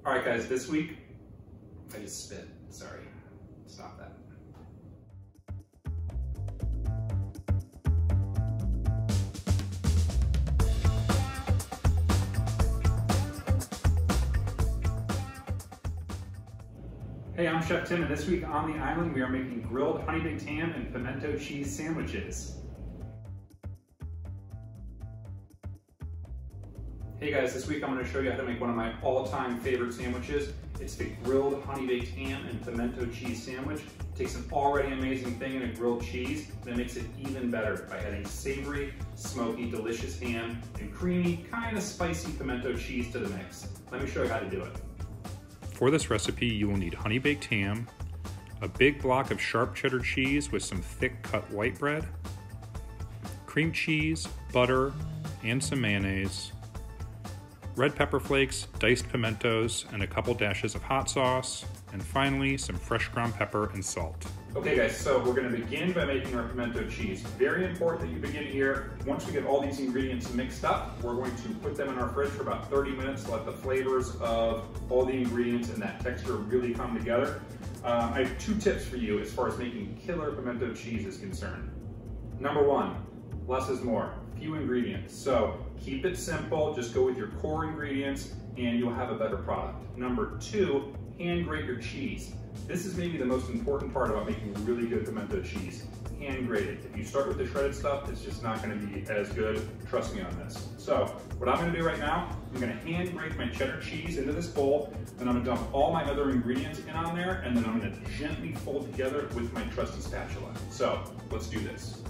All right, guys, this week, I just spit, sorry, stop that. Hey, I'm Chef Tim, and this week on the island, we are making grilled honey baked ham and pimento cheese sandwiches. Hey guys, this week I'm going to show you how to make one of my all-time favorite sandwiches. It's the grilled honey baked ham and pimento cheese sandwich. It takes an already amazing thing in a grilled cheese, and it makes it even better by adding savory, smoky, delicious ham and creamy, kind of spicy pimento cheese to the mix. Let me show you how to do it. For this recipe, you will need honey baked ham, a big block of sharp cheddar cheese with some thick cut white bread, cream cheese, butter, and some mayonnaise, red pepper flakes, diced pimentos, and a couple dashes of hot sauce, and finally some fresh ground pepper and salt. Okay guys, so we're going to begin by making our pimento cheese. Very important that you begin here. Once we get all these ingredients mixed up, we're going to put them in our fridge for about 30 minutes to let the flavors of all the ingredients and that texture really come together. I have 2 tips for you as far as making killer pimento cheese is concerned. Number 1, less is more. Few ingredients. So keep it simple, just go with your core ingredients and you'll have a better product. Number 2, hand grate your cheese. This is maybe the most important part about making really good pimento cheese. Hand grate it. If you start with the shredded stuff, it's just not going to be as good. Trust me on this. So what I'm going to do right now, I'm going to hand grate my cheddar cheese into this bowl, then I'm going to dump all my other ingredients in on there, and then I'm going to gently fold together with my trusty spatula. So let's do this.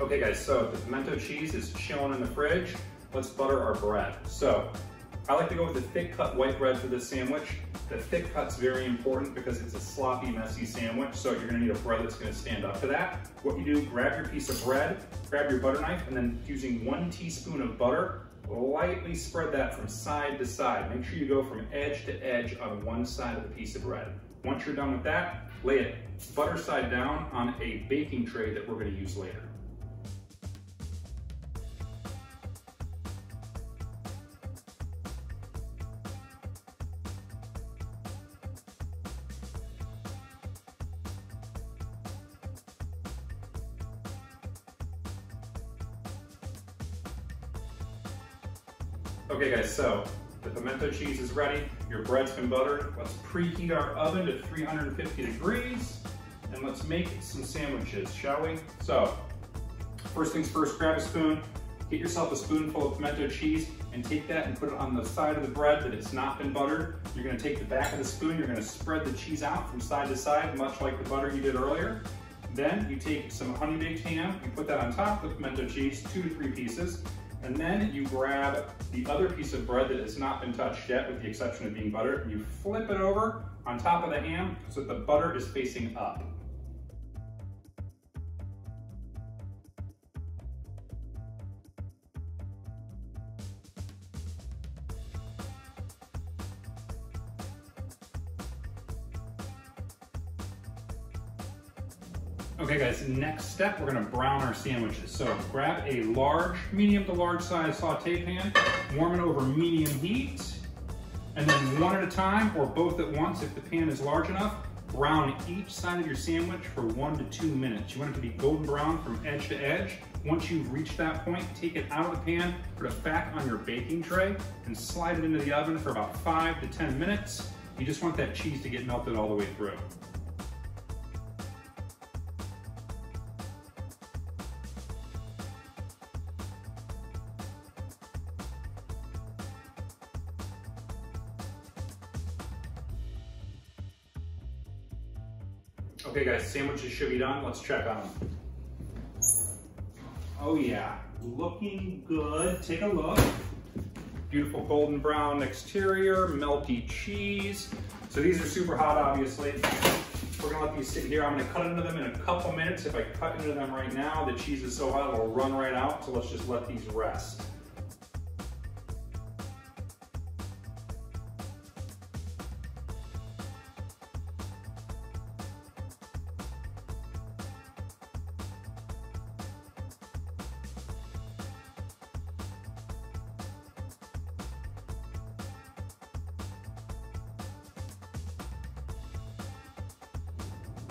Okay guys, so the pimento cheese is chilling in the fridge. Let's butter our bread. So I like to go with the thick cut white bread for this sandwich. The thick cut's very important because it's a sloppy, messy sandwich, so you're gonna need a bread that's gonna stand up to that. What you do, grab your piece of bread, grab your butter knife, and then using 1 teaspoon of butter, lightly spread that from side to side. Make sure you go from edge to edge on one side of the piece of bread. Once you're done with that, lay it butter side down on a baking tray that we're gonna use later. Okay guys, so the pimento cheese is ready, your bread's been buttered. Let's preheat our oven to 350 degrees and let's make some sandwiches, shall we? So, first things first, grab a spoon, get yourself a spoonful of pimento cheese and take that and put it on the side of the bread that it's not been buttered. You're gonna take the back of the spoon, you're gonna spread the cheese out from side to side, much like the butter you did earlier. Then you take some honey baked ham, you put that on top of the pimento cheese, 2 to 3 pieces. And then you grab the other piece of bread that has not been touched yet, with the exception of being buttered, and you flip it over on top of the ham so that the butter is facing up. Okay guys, next step, we're gonna brown our sandwiches. So grab a medium to large size saute pan, warm it over medium heat, and then one at a time or both at once if the pan is large enough, brown each side of your sandwich for 1 to 2 minutes. You want it to be golden brown from edge to edge. Once you've reached that point, take it out of the pan, put it back on your baking tray, and slide it into the oven for about 5 to 10 minutes. You just want that cheese to get melted all the way through. Okay guys, sandwiches should be done. Let's check on them. Oh yeah, looking good. Take a look. Beautiful golden brown exterior, melty cheese. So these are super hot, obviously. We're gonna let these sit here. I'm gonna cut into them in a couple minutes. If I cut into them right now, the cheese is so hot it'll run right out. So let's just let these rest.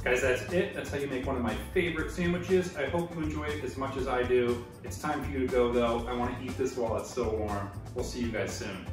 Guys, that's it. That's how you make one of my favorite sandwiches. I hope you enjoy it as much as I do. It's time for you to go though. I want to eat this while it's still warm. We'll see you guys soon.